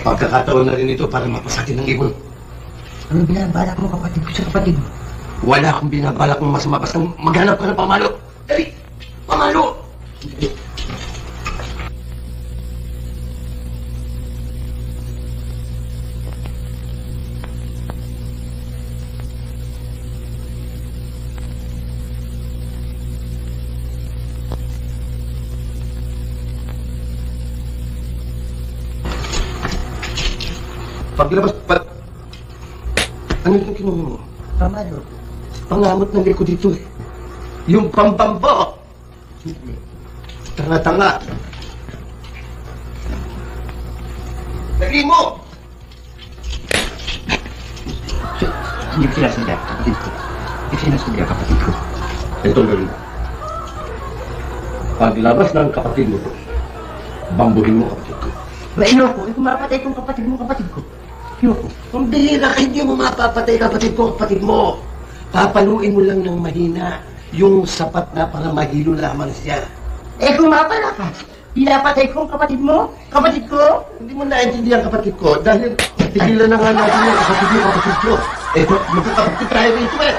Pagkakataon na rin ito para mapasakin ng ibon. Ano binabalak mo kapatid ko sa kapatid mo? Wala akong binabalak ng masama. Basta maghanap ka ng pamalo. Dali! Pamalo! Paglabas, ano yung kinuha mo? Pamalo. Pangamot ng liko dito eh. Yung pambamba. Tanga-tanga. Dali mo! Hindi ko sinasadya, kapatid ko. Hindi sinasadya, kapatid ko. Ito gawin mo. Paglabas ng kapatid mo to, bambuhin mo kapatid ko. Ayoko, kung mapatay kong kapatid mo, kapatid ko. Ayoko. Kung bihira ka, hindi mo mapapatay kapatid ko, kapatid mo. Papaluin mo lang ng mahina, yung sapat na para mahilo lamang siya. Eh kung mapala ka, pinapatay kong kapatid mo, kapatid ko. Hindi mo naintindihan kapatid ko, dahil tigilan na nga natin yung kapatid mo, kapatid ko. Eh, magkakapatid tayo rito eh.